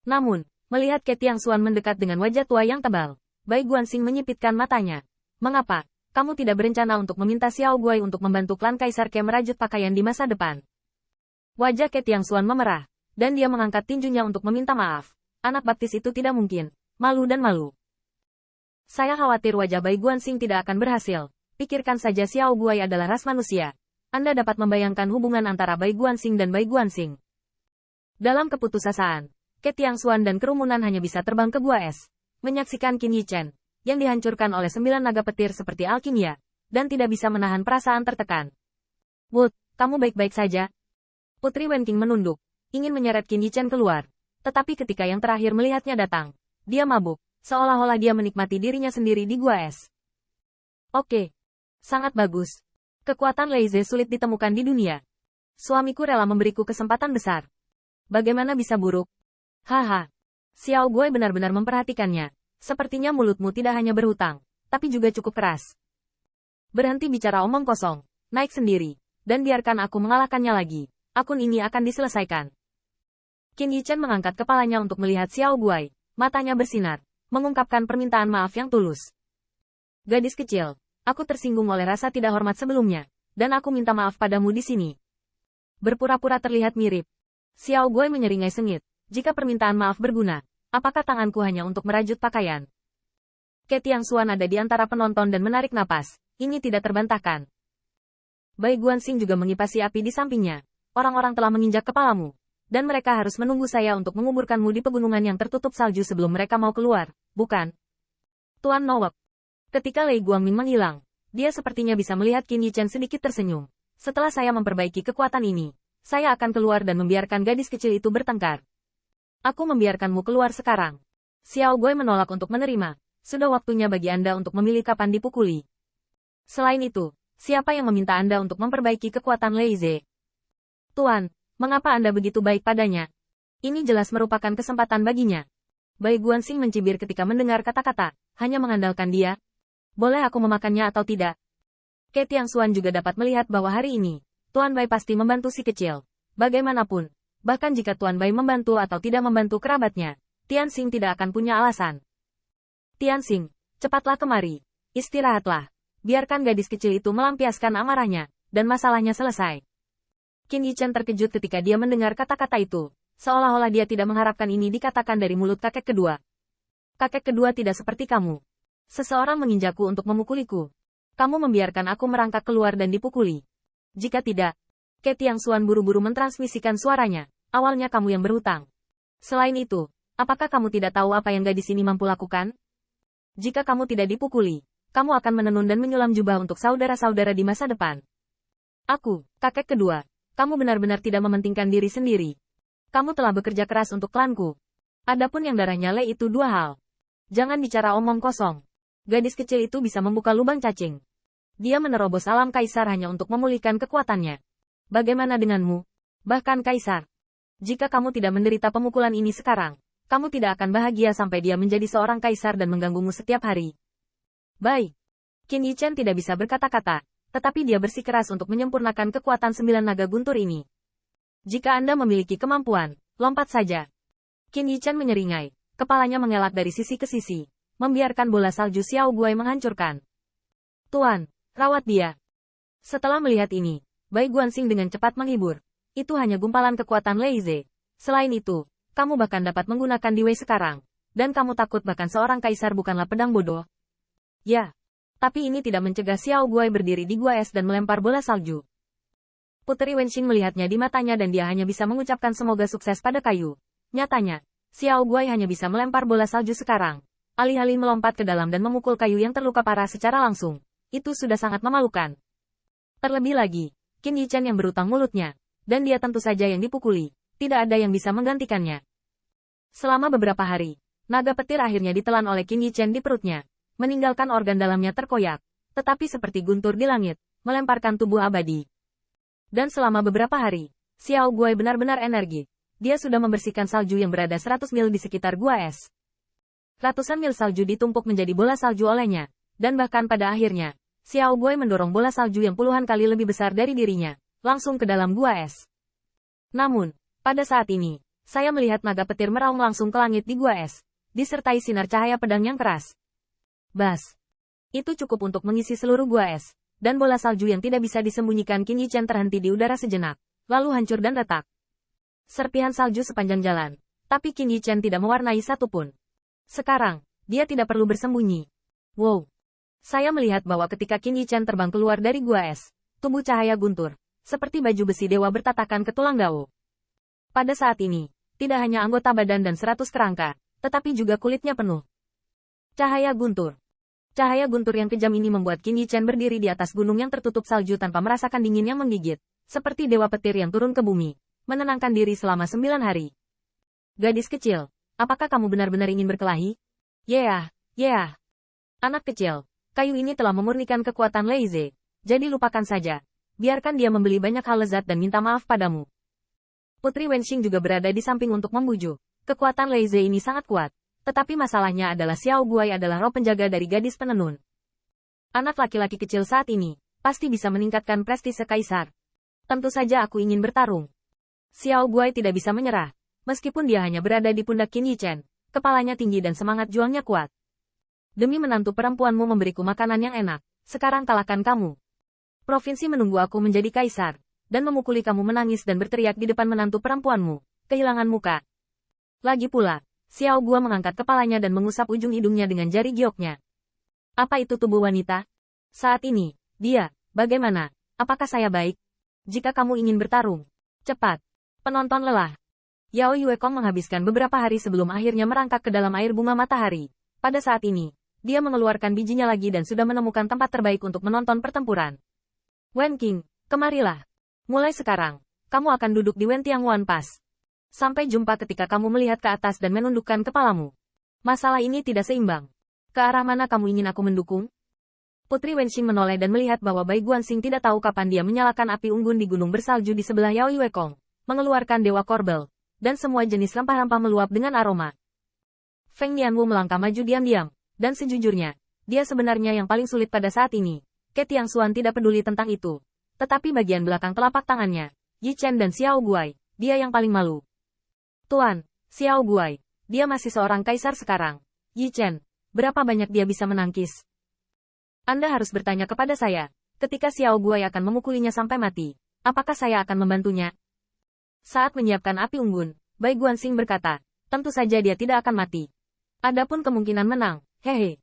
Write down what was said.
Namun, melihat Ke Tiangxuan mendekat dengan wajah tua yang tebal, Bai Guanxing menyipitkan matanya. Mengapa? Kamu tidak berencana untuk meminta Xiao Guai untuk membantu klan Kaisar Ke merajut pakaian di masa depan? Wajah Ke Tiangxuan memerah, dan dia mengangkat tinjunya untuk meminta maaf. Anak baptis itu tidak mungkin. Malu dan malu. Saya khawatir wajah Bai Guanxing tidak akan berhasil. Pikirkan saja Xiao Guai adalah ras manusia. Anda dapat membayangkan hubungan antara Bai Guanxing dan Bai Guanxing. Dalam keputusasaan, Ke Tiangxuan dan kerumunan hanya bisa terbang ke gua es, menyaksikan Qin Yichen, yang dihancurkan oleh 9 naga petir seperti alkimia, dan tidak bisa menahan perasaan tertekan. Wood, kamu baik-baik saja? Putri Wenqing menunduk, ingin menyeret Qin Yichen keluar, tetapi ketika yang terakhir melihatnya datang, dia mabuk, seolah-olah dia menikmati dirinya sendiri di gua es. Oke. Sangat bagus. Kekuatan Leize sulit ditemukan di dunia. Suamiku rela memberiku kesempatan besar. Bagaimana bisa buruk? Haha. Xiao Guai benar-benar memperhatikannya. Sepertinya mulutmu tidak hanya berhutang, tapi juga cukup keras. Berhenti bicara omong kosong, naik sendiri, dan biarkan aku mengalahkannya lagi. Akun ini akan diselesaikan. Qin Yichen mengangkat kepalanya untuk melihat Xiao Guai, matanya bersinar, mengungkapkan permintaan maaf yang tulus. Gadis kecil, aku tersinggung oleh rasa tidak hormat sebelumnya, dan aku minta maaf padamu di sini. Berpura-pura terlihat mirip. Xiao Guai menyeringai sengit, jika permintaan maaf berguna. Apakah tanganku hanya untuk merajut pakaian? Ke Tiangxuan ada di antara penonton dan menarik napas. Ini tidak terbantahkan. Bai Guanxing juga mengipasi api di sampingnya. Orang-orang telah menginjak kepalamu. Dan mereka harus menunggu saya untuk menguburkanmu di pegunungan yang tertutup salju sebelum mereka mau keluar, bukan? Tuan Nowak. Ketika Lei Guangming menghilang, dia sepertinya bisa melihat Qin Yichen sedikit tersenyum. Setelah saya memperbaiki kekuatan ini, saya akan keluar dan membiarkan gadis kecil itu bertengkar. Aku membiarkanmu keluar sekarang. Xiao Guai menolak untuk menerima. Sudah waktunya bagi Anda untuk memilih kapan dipukuli. Selain itu, siapa yang meminta Anda untuk memperbaiki kekuatan Leize? Tuan, mengapa Anda begitu baik padanya? Ini jelas merupakan kesempatan baginya. Bai Guanxing mencibir ketika mendengar kata-kata, hanya mengandalkan dia. Boleh aku memakannya atau tidak? Ke Tiangxuan juga dapat melihat bahwa hari ini, Tuan Bai pasti membantu si kecil. Bagaimanapun, bahkan jika Tuan Bai membantu atau tidak membantu kerabatnya, Tianxing tidak akan punya alasan. Tianxing, cepatlah kemari. Istirahatlah. Biarkan gadis kecil itu melampiaskan amarahnya, dan masalahnya selesai. Qin Yichen terkejut ketika dia mendengar kata-kata itu, seolah-olah dia tidak mengharapkan ini dikatakan dari mulut kakek kedua. Kakek kedua tidak seperti kamu. Seseorang menginjakku untuk memukuliku. Kamu membiarkan aku merangkak keluar dan dipukuli. Jika tidak, Ke Tiangxuan buru-buru mentransmisikan suaranya. Awalnya kamu yang berhutang. Selain itu, apakah kamu tidak tahu apa yang gadis ini mampu lakukan? Jika kamu tidak dipukuli, kamu akan menenun dan menyulam jubah untuk saudara-saudara di masa depan. Aku, kakek kedua, kamu benar-benar tidak mementingkan diri sendiri. Kamu telah bekerja keras untuk klanku. Adapun yang darahnya Le itu dua hal. Jangan bicara omong kosong. Gadis kecil itu bisa membuka lubang cacing. Dia menerobos alam kaisar hanya untuk memulihkan kekuatannya. Bagaimana denganmu? Bahkan kaisar. Jika kamu tidak menderita pemukulan ini sekarang, kamu tidak akan bahagia sampai dia menjadi seorang kaisar dan mengganggumu setiap hari. Baik. Qin Yichen tidak bisa berkata-kata, tetapi dia bersikeras untuk menyempurnakan kekuatan 9 naga guntur ini. Jika Anda memiliki kemampuan, lompat saja. Qin Yichen menyeringai, kepalanya mengelak dari sisi ke sisi, membiarkan bola salju Xiao Guai menghancurkan. Tuan, rawat dia. Setelah melihat ini, Bai Guanxing dengan cepat menghibur. Itu hanya gumpalan kekuatan Leize. Selain itu, kamu bahkan dapat menggunakan Diwei sekarang. Dan kamu takut bahkan seorang kaisar bukanlah pedang bodoh. Ya. Tapi ini tidak mencegah Xiao Guai berdiri di gua es dan melempar bola salju. Putri Wenqing melihatnya di matanya dan dia hanya bisa mengucapkan semoga sukses pada kayu. Nyatanya, Xiao Guai hanya bisa melempar bola salju sekarang. Alih-alih melompat ke dalam dan memukul kayu yang terluka parah secara langsung. Itu sudah sangat memalukan. Terlebih lagi, Qin Yichen yang berutang mulutnya. Dan dia tentu saja yang dipukuli. Tidak ada yang bisa menggantikannya. Selama beberapa hari, naga petir akhirnya ditelan oleh Qin Yichen di perutnya. Meninggalkan organ dalamnya terkoyak. Tetapi seperti guntur di langit, melemparkan tubuh abadi. Dan selama beberapa hari, Xiao Guai benar-benar energik. Dia sudah membersihkan salju yang berada 100 mil di sekitar gua es. Ratusan mil salju ditumpuk menjadi bola salju olehnya. Dan bahkan pada akhirnya, Xiao Guai mendorong bola salju yang puluhan kali lebih besar dari dirinya. Langsung ke dalam gua es. Namun, pada saat ini, Saya melihat naga petir meraung langsung ke langit di gua es, disertai sinar cahaya pedang yang keras. Bas! Itu cukup untuk mengisi seluruh gua es, dan bola salju yang tidak bisa disembunyikan Qin Yichen terhenti di udara sejenak, lalu hancur dan retak. Serpihan salju sepanjang jalan, tapi Qin Yichen tidak mewarnai satupun. Sekarang, dia tidak perlu bersembunyi. Wow! Saya melihat bahwa ketika Qin Yichen terbang keluar dari gua es, tubuh cahaya guntur, seperti baju besi dewa bertatakan ke tulang Gao. Pada saat ini, tidak hanya anggota badan dan 100 kerangka, tetapi juga kulitnya penuh cahaya guntur. Cahaya guntur yang kejam ini membuat Qin Yichen berdiri di atas gunung yang tertutup salju tanpa merasakan dingin yang menggigit, seperti dewa petir yang turun ke bumi, menenangkan diri selama 9 hari. Gadis kecil, apakah kamu benar-benar ingin berkelahi? Yeah. Anak kecil, kayu ini telah memurnikan kekuatan Leize, jadi lupakan saja. Biarkan dia membeli banyak hal lezat dan minta maaf padamu. Putri Wenxing juga berada di samping untuk membujuk. Kekuatan Leize ini sangat kuat. Tetapi masalahnya adalah Xiao Guai adalah roh penjaga dari gadis penenun. Anak laki-laki kecil saat ini, pasti bisa meningkatkan prestise kaisar. Tentu saja aku ingin bertarung. Xiao Guai tidak bisa menyerah. Meskipun dia hanya berada di pundak Qin Yichen, kepalanya tinggi dan semangat juangnya kuat. Demi menantu perempuanmu memberiku makanan yang enak, sekarang kalahkan kamu. Provinsi menunggu aku menjadi kaisar, dan memukuli kamu menangis dan berteriak di depan menantu perempuanmu, kehilangan muka. Lagi pula, Xiao Guo mengangkat kepalanya dan mengusap ujung hidungnya dengan jari gioknya. Apa itu tubuh wanita? Saat ini, dia, bagaimana? Apakah saya baik? Jika kamu ingin bertarung, cepat. Penonton lelah. Yao Yuekong menghabiskan beberapa hari sebelum akhirnya merangkak ke dalam air bunga matahari. Pada saat ini, dia mengeluarkan bijinya lagi dan sudah menemukan tempat terbaik untuk menonton pertempuran. Wen Qing, kemarilah. Mulai sekarang, kamu akan duduk di Wen Tiangwan Pass. Sampai jumpa ketika kamu melihat ke atas dan menundukkan kepalamu. Masalah ini tidak seimbang. Ke arah mana kamu ingin aku mendukung? Putri Wenxing menoleh dan melihat bahwa Bai Guanxing tidak tahu kapan dia menyalakan api unggun di gunung bersalju di sebelah Yao Yuekong, mengeluarkan dewa korbel, dan semua jenis rempah-rempah meluap dengan aroma. Feng Nianwu melangkah maju diam-diam, dan sejujurnya, dia sebenarnya yang paling sulit pada saat ini. Ke Tiangxuan tidak peduli tentang itu. Tetapi bagian belakang telapak tangannya, Yi Chen dan Xiao Guai, dia yang paling malu. Tuan, Xiao Guai, dia masih seorang kaisar sekarang. Yi Chen, berapa banyak dia bisa menangkis? Anda harus bertanya kepada saya, ketika Xiao Guai akan memukulinya sampai mati, apakah saya akan membantunya? Saat menyiapkan api unggun, Bai Guanxing berkata, tentu saja dia tidak akan mati. Adapun kemungkinan menang, hehe.